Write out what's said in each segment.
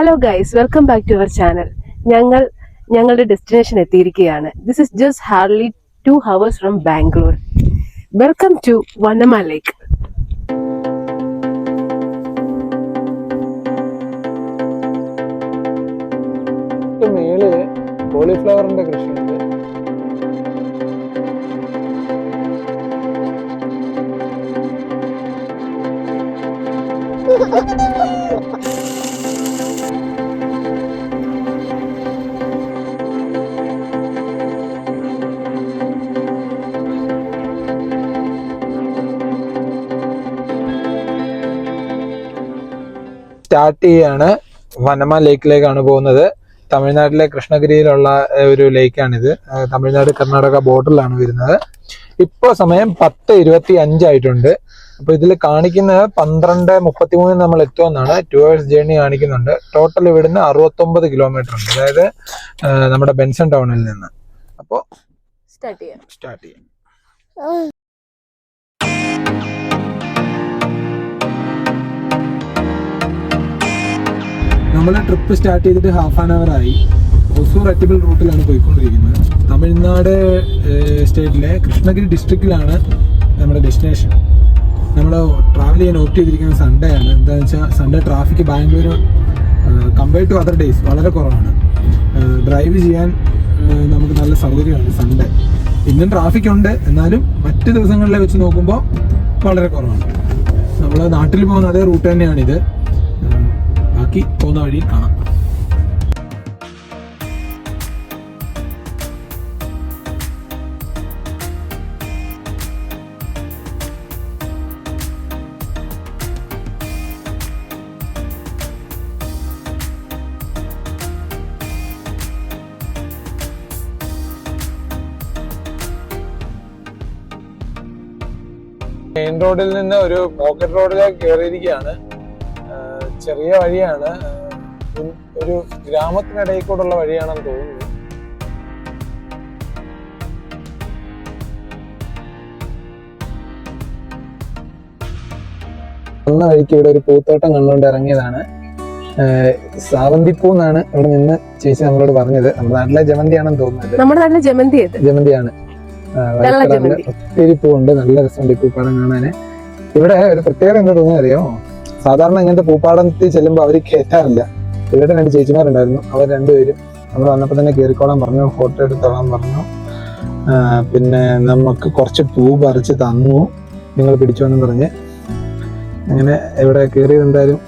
Hello guys, welcome back to our channel. ഞങ്ങളുടെ destination എത്തിയിരിക്കുകയാണ്. This is just hardly 2 hours from Bangalore. Welcome to വനമ ലേക്ക്. മേളില് കോളിഫ്ലവറിന്റെ കൃഷിയുണ്ട്. സ്റ്റാർട്ട് ചെയ്യാണ് വനമ ലേക്കിലേക്കാണ് പോകുന്നത്. തമിഴ്നാട്ടിലെ കൃഷ്ണഗിരിയിലുള്ള ഒരു ലേക്കാണിത്. തമിഴ്നാട് കർണാടക ബോർഡറിലാണ് വരുന്നത്. ഇപ്പോൾ സമയം 10:25 ആയിട്ടുണ്ട്. അപ്പൊ ഇതിൽ കാണിക്കുന്നത് 12:33 നമ്മൾ എത്തുമെന്നാണ്. 2 hours ജേർണി കാണിക്കുന്നുണ്ട്. ടോട്ടൽ ഇവിടുന്ന് 69 കിലോമീറ്റർ ഉണ്ട്, അതായത് നമ്മുടെ ബെൻസൺ ടൗണിൽ നിന്ന്. അപ്പോ സ്റ്റാർട്ട് ചെയ്യാം. നമ്മൾ ട്രിപ്പ് സ്റ്റാർട്ട് ചെയ്തിട്ട് ഹാഫ് ആൻ അവർ ആയി. ഒസൂർ അറ്റിബിൾ റൂട്ടിലാണ് പോയിക്കൊണ്ടിരിക്കുന്നത്. തമിഴ്നാട് സ്റ്റേറ്റിലെ കൃഷ്ണഗിരി ഡിസ്ട്രിക്റ്റിലാണ് നമ്മുടെ ഡെസ്റ്റിനേഷൻ. നമ്മൾ ട്രാവൽ ചെയ്യാൻ ഓപ്റ്റ് ചെയ്തിരിക്കുന്നത് സൺഡേ ആണ്. എന്താണെന്ന് വെച്ചാൽ Sunday traffic Bangalore compared to other days വളരെ കുറവാണ്. ഡ്രൈവ് ചെയ്യാൻ നമുക്ക് നല്ല സൗകര്യമാണ് സൺഡേ. ഇന്നും ട്രാഫിക് ഉണ്ട്, എന്നാലും മറ്റ് ദിവസങ്ങളിലെ വെച്ച് നോക്കുമ്പോൾ വളരെ കുറവാണ്. നമ്മൾ നാട്ടിൽ പോകുന്ന അതേ റൂട്ട് തന്നെയാണിത്. ബാക്കി പോകുന്ന വഴിയിൽ കാണാം. മെയിൻ റോഡിൽ നിന്ന് ഒരു പോക്കറ്റ് റോഡിലേക്ക് കയറിയിരിക്കുകയാണ്. ചെറിയ വഴിയാണ്, ഒരു ഗ്രാമത്തിനിടയിൽ കൂടെയുള്ള വഴിയാണെന്ന് തോന്നുന്നു. വന്ന വഴിക്ക് ഇവിടെ ഒരു പൂത്തോട്ടം കണ്ടുകൊണ്ട് ഇറങ്ങിയതാണ്. സാവന്തിപ്പൂ എന്നാണ് ഇവിടെ നിന്ന് ചേച്ചി നമ്മളോട് പറഞ്ഞത്. നമ്മുടെ നാട്ടിലെ ജമന്തിയാണെന്ന് തോന്നുന്നത്. നമ്മുടെ നാട്ടിലെ ജമന്തിയാണ്. ഒത്തിരി പൂവുണ്ട്, നല്ല രസമുണ്ട് ഈ പൂപ്പാടം കാണാന്. ഇവിടെ ഒരു പ്രത്യേകത എന്താ തോന്നുന്നത് അറിയാമോ? സാധാരണ ഇങ്ങനത്തെ പൂപ്പാടത്തിൽ ചെല്ലുമ്പോൾ അവർ കയറ്റാറില്ല. ഇവിടെ 2 ചേച്ചിമാരുണ്ടായിരുന്നു. അവർ രണ്ടുപേരും നമ്മൾ വന്നപ്പോൾ തന്നെ കയറിക്കോളാൻ പറഞ്ഞു, ഫോട്ടോ എടുത്തോളാൻ പറഞ്ഞു. പിന്നെ നമുക്ക് കുറച്ച് പൂ പറിച്ച് തന്നു, നിങ്ങൾ പിടിച്ചോന്ന് പറഞ്ഞ്. അങ്ങനെ ഇവിടെ കയറിയത് എന്തായാലും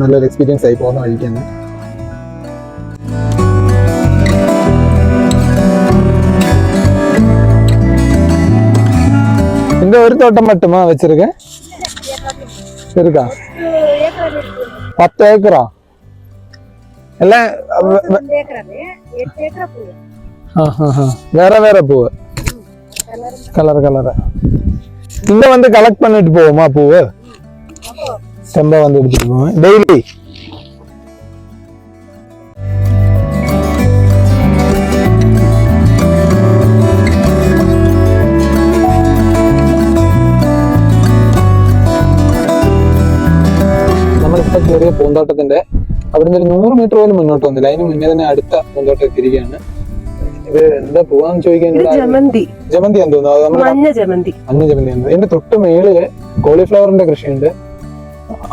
നല്ലൊരു എക്സ്പീരിയൻസ് ആയി പോകുന്ന വഴിക്ക് തന്നെ. இந்த ஒரு தோட்டம் மட்டுமா வச்சிருக்க? இருக்கா? 10 ஏக்கரா? எல்லாம் வேற வேற பூவு, கலர் கலரா. இங்க வந்து கலெக்ட் பண்ணிட்டு போவோமா பூவு? செம்ப வந்து எடுத்துட்டு போவோம் டெய்லி. ചെറിയ പൂന്തോട്ടത്തിന്റെ അവിടുന്ന് ഒരു 100 മീറ്റർ പോലും മുന്നോട്ട് വന്നില്ല. അതിന് മുന്നേ തന്നെ അടുത്ത പൂന്തോട്ടം എത്തിയിരിക്കുകയാണ്. ഇത് എന്താ പൂവാന്ന് ചോദിക്കാൻ, ജമന്തി എന്ന് തോന്നുന്നു. മഞ്ഞ ജമന്തി. ഇതിന്റെ തൊട്ട് മേളില് കോളിഫ്ലവറിന്റെ കൃഷിയുണ്ട്.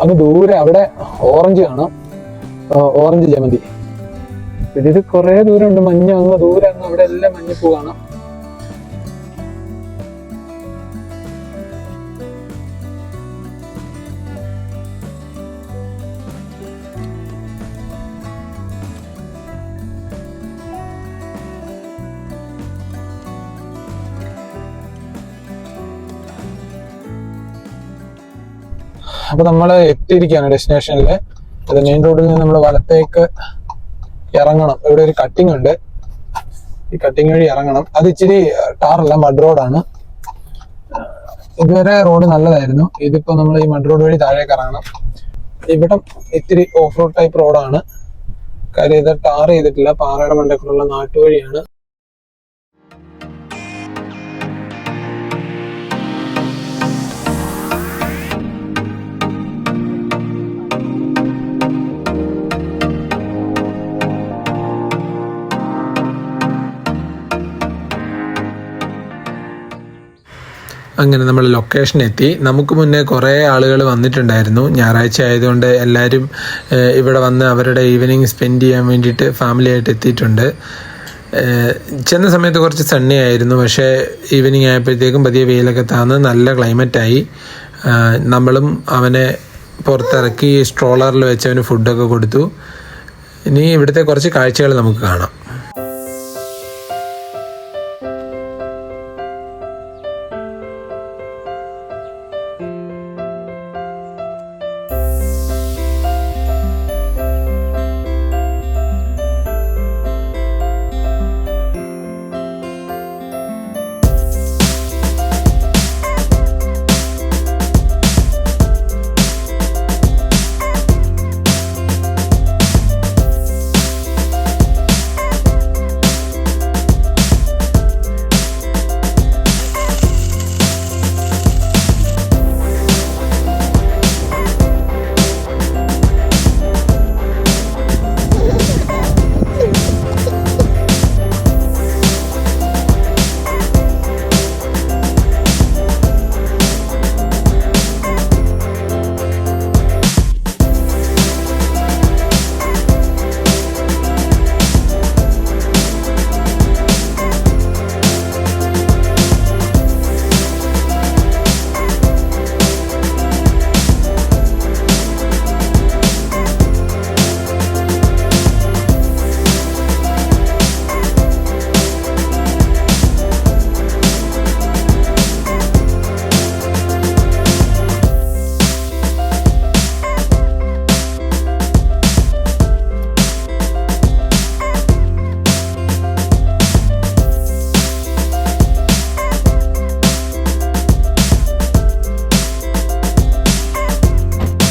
അങ്ങ് ദൂരെ അവിടെ ഓറഞ്ച് കാണാം, ഓറഞ്ച് ജമന്തി. ഇത് കുറെ ദൂരം ഉണ്ട്. മഞ്ഞ അങ്ങ് ദൂരെ അങ്ങ് അവിടെ എല്ലാം മഞ്ഞപ്പൂ കാണാം. അപ്പൊ നമ്മൾ എത്തിയിരിക്കുകയാണ് ഡെസ്റ്റിനേഷനിൽ. അത് മെയിൻ റോഡിൽ നിന്ന് നമ്മൾ വലത്തേക്ക് ഇറങ്ങണം. ഇവിടെ ഒരു കട്ടിങ് ഉണ്ട്, ഈ കട്ടിങ് വഴി ഇറങ്ങണം. അത് ഇച്ചിരി ടാറല്ല, മഡ് റോഡാണ്. ഇതുവരെ റോഡ് നല്ലതായിരുന്നു. ഇതിപ്പോ നമ്മൾ ഈ മഡ് റോഡ് വഴി താഴേക്ക് ഇറങ്ങണം. ഇവിടെ ഇത്തിരി ഓഫ് റോഡ് ടൈപ്പ് റോഡാണ്. കാര്യം ഇത് ടാർ ചെയ്തിട്ടില്ല, പാറയുടെ മണ്ടക്കുള്ള നാട്ടുവഴിയാണ്. അങ്ങനെ നമ്മൾ ലൊക്കേഷൻ എത്തി. നമുക്ക് മുന്നേ കുറേ ആളുകൾ വന്നിട്ടുണ്ടായിരുന്നു. ഞായറാഴ്ച ആയതുകൊണ്ട് എല്ലാവരും ഇവിടെ വന്ന് അവരുടെ ഈവനിങ് സ്പെൻഡ് ചെയ്യാൻ വേണ്ടിയിട്ട് ഫാമിലിയായിട്ട് എത്തിയിട്ടുണ്ട്. ചെന്ന സമയത്ത് കുറച്ച് സണ്ണി ആയിരുന്നു, പക്ഷേ ഈവനിങ് ആയപ്പോഴത്തേക്കും പതിയെ വെയിലൊക്കെ താന്ന് നല്ല ക്ലൈമറ്റായി. നമ്മളും അവനെ പുറത്തിറക്കി സ്ട്രോളറിൽ വെച്ച് അവന് ഫുഡൊക്കെ കൊടുത്തു. ഇനി ഇവിടുത്തെ കുറച്ച് കാഴ്ചകൾ നമുക്ക് കാണാം.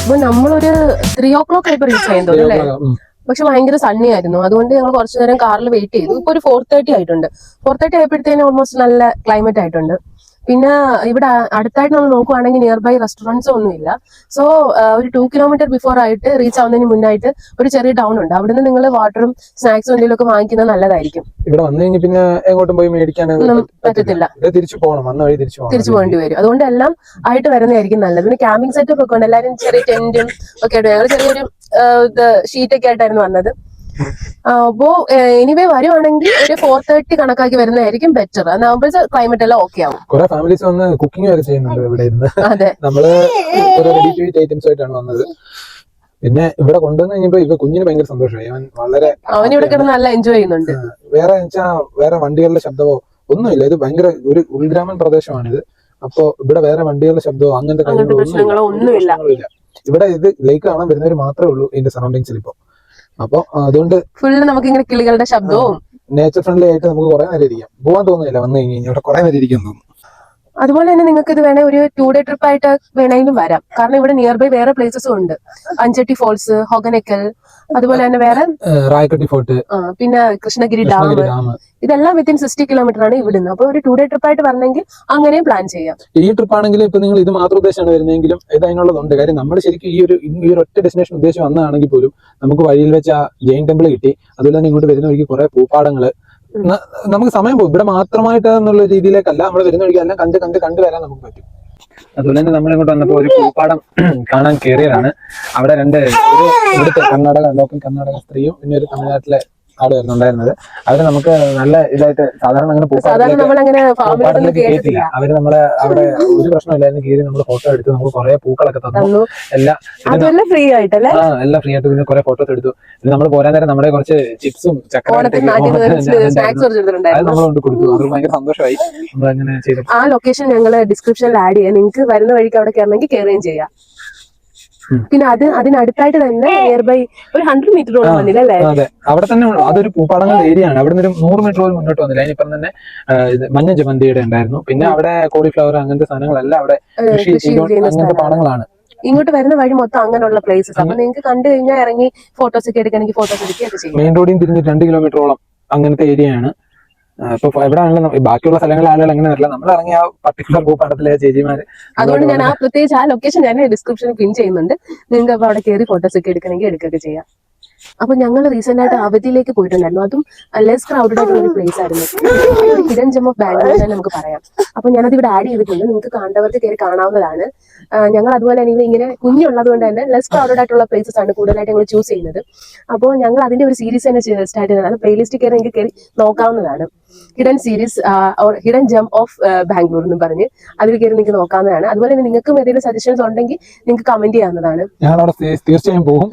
അപ്പൊ നമ്മളൊരു 3 o'clock ആയപ്പോ റീച്ച് ആയെന്ന് തോന്നുന്നു അല്ലേ? പക്ഷെ ഭയങ്കര സണ്ണി ആയിരുന്നു. അതുകൊണ്ട് ഞങ്ങൾ കുറച്ചു നേരം കാറിൽ വെയിറ്റ് ചെയ്തു. ഇപ്പൊ ഒരു 4:30 ആയിട്ടുണ്ട്. 4:30 ആയപ്പോഴത്തേനും ഓൾമോസ്റ്റ് നല്ല ക്ലൈമറ്റ് ആയിട്ടുണ്ട്. പിന്നെ ഇവിടെ അടുത്തായിട്ട് നമ്മൾ നോക്കുവാണെങ്കിൽ നിയർ ബൈ റെസ്റ്റോറൻറ്റ്സ് ഒന്നുമില്ല. സോ ഒരു 2 kilometer ബിഫോർ ആയിട്ട് റീച്ച് ആവുന്നതിന് മുന്നായിട്ട് ഒരു ചെറിയ ടൗൺ ഉണ്ട്. അവിടുന്ന് നിങ്ങൾ വാട്ടറും സ്നാക്സും എന്തെങ്കിലും ഒക്കെ വാങ്ങിക്കുന്നത് നല്ലതായിരിക്കും. ഇവിടെ വന്നു കഴിഞ്ഞാൽ പിന്നെ എങ്ങോട്ടും പോയി മേടിക്കാൻ പറ്റത്തില്ല, തിരിച്ചു പോകണം, വന്ന വഴി തിരിച്ചു പോകേണ്ടി വരും. അതുകൊണ്ട് എല്ലാം ആയിട്ട് വരുന്നതായിരിക്കും നല്ലത്. പിന്നെ ക്യാമ്പിംഗ് സെറ്റപ്പ് ഒക്കെ ഉണ്ട്. എല്ലാവരും ചെറിയ ടെന്റും ഒക്കെ ആയിട്ട്, ഞങ്ങൾ ചെറിയൊരു ഷീറ്റൊക്കെ ആയിട്ടായിരുന്നു വന്നത്. അപ്പോ എനിവേ വരുവാണെങ്കിൽ ഒരു 4:30 കണക്കാക്കി വരുന്നതായിരിക്കും ബെറ്റർ. അതാകുമ്പോൾ ക്ലൈമറ്റ് എല്ലാം ഓക്കെ ആവും. കുറെ ഫാമിലീസ് വന്ന് കുക്കിംഗ് വരെ ചെയ്യുന്നുണ്ട് ഇവിടെ ഇരുന്ന്. അതെ, നമ്മള് റെഡി ടു ഈറ്റ് ഐറ്റംസ് ആയിട്ടാണ് വന്നത്. പിന്നെ ഇവിടെ കൊണ്ടുവന്ന് കഴിഞ്ഞപ്പോ ഇപ്പൊ കുഞ്ഞിന് ഭയങ്കര സന്തോഷമായി. അവൻ ഇവിടെ കിടന്ന് നല്ല എൻജോയ് ചെയ്യുന്നുണ്ട്. വേറെ വണ്ടികളുടെ ശബ്ദമോ ഒന്നുമില്ല. ഇത് ഭയങ്കര ഒരു ഉൾഗ്രാമൻ പ്രദേശമാണിത്. അപ്പോ ഇവിടെ വേറെ വണ്ടികളുടെ ശബ്ദമോ അങ്ങനത്തെ പ്രശ്നങ്ങളോ ഒന്നുമില്ല. ഇവിടെ ഇത് ലേക്ക് കാണാൻ വരുന്നവർ മാത്രമേ ഉള്ളൂ ഇതിന്റെ സറൗണ്ടിങ്സിൽ ഇപ്പൊ. അപ്പൊ അതുകൊണ്ട് ഫുള്ള് നമുക്ക് ഇങ്ങനെ കിളികളുടെ ശബ്ദവും നേച്ചർ ഫ്രണ്ട്ലി ആയിട്ട് നമുക്ക് കുറെ നേരം ഇരിക്കാം. പോകാൻ തോന്നുന്നില്ല, വന്നു കഴിഞ്ഞാൽ ഇവിടെ കുറെ നേരം ഇരിക്കാൻ തോന്നുന്നു. അതുപോലെ തന്നെ നിങ്ങൾക്ക് ഇത് വേണേ ഒരു 2-day ട്രിപ്പ് ആയിട്ട് വേണമെങ്കിലും വരാം. കാരണം ഇവിടെ നിയർ ബൈ വേറെ പ്ലേസസും ഉണ്ട്. അഞ്ചട്ടി ഫോൾസ്, ഹൊഗനക്കൽ, അതുപോലെ തന്നെ വേറെ റായക്കട്ടി ഫോർട്ട്, പിന്നെ കൃഷ്ണഗിരി ഡാം, ഇതെല്ലാം വിത്തിൻ 60 kilometer ആണ് ഇവിടുന്ന്. അപ്പൊ ഒരു 2-day ട്രിപ്പ് ആയിട്ട് വരണമെങ്കിൽ അങ്ങനെയും പ്ലാൻ ചെയ്യാം. ഈ ട്രിപ്പ് ആണെങ്കിൽ ഇപ്പൊ നിങ്ങൾ ഇത് മാത്രം ഉദ്ദേശമാണ് വരുന്നതെങ്കിലും ഇത് അതിനുള്ളതുണ്ട്. കാര്യം നമ്മൾ ശരിക്കും ഈ ഒരു ഒറ്റ ഡെസ്റ്റിനേഷൻ ഉദ്ദേശം വന്നതാണെങ്കിൽ പോലും നമുക്ക് വഴിയിൽ വെച്ച ജെയിൻ ടെമ്പിൾ കിട്ടി. അതുപോലെ തന്നെ ഇങ്ങോട്ട് വരുന്ന വഴിക്ക് കുറെ പൂപ്പാടങ്ങള്, നമുക്ക് സമയം പോകും. ഇവിടെ മാത്രമായിട്ട് എന്നുള്ള രീതിയിലേക്കല്ല, നമ്മൾ വരുന്ന വഴിക്ക് എല്ലാം കണ്ടു വരാൻ നമുക്ക് പറ്റും. അതുപോലെ തന്നെ നമ്മൾ ഇങ്ങോട്ട് വന്നപ്പോൾ ഒരു പൂപ്പാടം കാണാൻ കയറിയതാണ്. അവിടെ ഇവിടുത്തെ ലോക്കൽ കർണാടക സ്ത്രീയും പിന്നെ ഒരു തമിഴ്നാട്ടിലെ ആളുമായിരുന്നു ഉണ്ടായിരുന്നത്. അവര് നമുക്ക് നല്ല ഇതായിട്ട് സാധാരണ അങ്ങനെ പൂപ്പാടത്തിലേക്ക് കയറ്റില്ല. അവര് നമ്മളെ അവിടെ ഒരു പ്രശ്നമില്ലായിരുന്നു. കയറി നമ്മൾ ഫോട്ടോ എടുത്തു. നമുക്ക് കുറെ പൂക്കളൊക്കെ തന്നു. എല്ലാം ഫ്രീ ആയിട്ടല്ലേ? എല്ലാം ഫ്രീ ആയിട്ട്. പിന്നെ കുറെ ഫോട്ടോസ് എടുത്തു. പിന്നെ നമ്മൾ പോരാൻ നേരം നമ്മുടെ കുറച്ച് ചിപ്സും ചക്രവർത്തി അത് നമ്മൾ കൊണ്ട് കൊടുത്തു. അത് ഭയങ്കര സന്തോഷമായി. നമ്മൾ അങ്ങനെ ചെയ്തു. ആ ലൊക്കേഷൻ ഞങ്ങൾ ഡിസ്ക്രിപ്ഷനിൽ ആഡ് ചെയ്യാം. നിങ്ങൾക്ക് വരുന്ന വഴിക്ക് അവിടെ കയറണമെങ്കിൽ കയറുകയും ചെയ്യാം. പിന്നെ അതിനടുത്തായിട്ട് തന്നെ നിയർ ബൈ ഒരു 100 meter വന്നില്ലല്ലേ? അതെ, അവിടെ തന്നെ അതൊരു പൂപ്പാടങ്ങളുടെ ഏരിയ ആണ്. അവിടെ നിന്ന് ഒരു 100 meter പോലും മുന്നോട്ട് വന്നില്ല. അതിനിപ്പം തന്നെ മഞ്ഞ ജമന്തിയുടെ ഉണ്ടായിരുന്നു. പിന്നെ അവിടെ കോളിഫ്ലവർ അങ്ങനത്തെ സാധനങ്ങളെല്ലാം അവിടെ കൃഷി അങ്ങനത്തെ പാടങ്ങളാണ്. ഇങ്ങോട്ട് വരുന്ന വഴി മൊത്തം അങ്ങനെയുള്ള പ്ലേസസ്. അപ്പൊ നിങ്ങൾക്ക് കണ്ടു കഴിഞ്ഞാൽ ഇറങ്ങി ഫോട്ടോസ് ഒക്കെ എടുക്കണമെങ്കിൽ ഫോട്ടോസ് എടുക്കുകയൊക്കെ ചെയ്യും. മെയിൻ റോഡിൽ തിരിഞ്ഞ് 2 kilometer അങ്ങനത്തെ ഏരിയ ആണ്. ഇപ്പൊ എവിടെ ആണല്ലോ ബാക്കിയുള്ള സ്ഥലങ്ങളിൽ ആളുകൾ അങ്ങനെ വരില്ല. നമ്മൾ ഇറങ്ങിയ പർട്ടിക്കുലർ ഭൂപാടത്തിലെ ചേച്ചിമാര്. അതുകൊണ്ട് ഞാൻ പ്രത്യേകിച്ച് ആ ലൊക്കേഷൻ ഞാൻ ഡിസ്ക്രിപ്ഷനിൽ പിൻ ചെയ്യുന്നുണ്ട്. നിങ്ങൾക്ക് അപ്പൊ അവിടെ കയറി ഫോട്ടോസ് ഒക്കെ എടുക്കണമെങ്കിൽ എടുക്കുകയൊക്കെ ചെയ്യാം. അപ്പൊ ഞങ്ങൾ റീസെന്റ് ആയിട്ട് അവധിയിലേക്ക് പോയിട്ടുണ്ടായിരുന്നു. അതും ലെസ് ക്രൗഡഡ് ആയിട്ടുള്ള ഒരു പ്ലേസ് ആയിരുന്നു. ഹിഡൻ ജെം ഓഫ് ബാംഗ്ലൂർ തന്നെ നമുക്ക് പറയാം. അപ്പൊ ഞാനത് ഇവിടെ ആഡ് ചെയ്തിട്ടുണ്ട്, നിങ്ങൾക്ക് കാണേണ്ടവർക്ക് കയറി കാണാവുന്നതാണ്. ഞങ്ങൾ അതുപോലെ തന്നെ ഇങ്ങനെ കുഞ്ഞുള്ളത് കൊണ്ട് തന്നെ ലെസ് ക്രൗഡഡ് ആയിട്ടുള്ള പ്ലേസസ് ആണ് കൂടുതലായിട്ട് ഞങ്ങൾ ചൂസ് ചെയ്യുന്നത്. അപ്പോൾ ഞങ്ങൾ അതിന്റെ ഒരു സീരീസ് തന്നെ സ്റ്റാർട്ട് ചെയ്യുന്നത്. അത് പ്ലേലിസ്റ്റ് കയറി നിങ്ങൾക്ക് കയറി നോക്കാവുന്നതാണ്. Hidden series hidden gem of Bangalore എന്ന് പറഞ്ഞ് അതിൽ കയറി നിങ്ങൾക്ക് നോക്കാവുന്നതാണ്. അതുപോലെ തന്നെ നിങ്ങൾക്കും എന്തെങ്കിലും സജഷൻസ് ഉണ്ടെങ്കിൽ നിങ്ങൾക്ക് കമന്റ് ചെയ്യാവുന്നതാണ്. തീർച്ചയായും പോകും.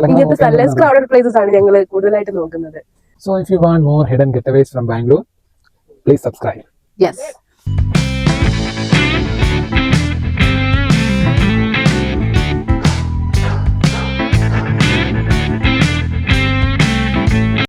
ഇങ്ങനത്തെ ലെസ് ക്രൗഡഡ് പ്ലേസസ് ആണ് ഞങ്ങൾ കൂടുതലായിട്ട് നോക്കുന്നത്. So if you want more hidden getaways from Bangalore, please subscribe. Yes.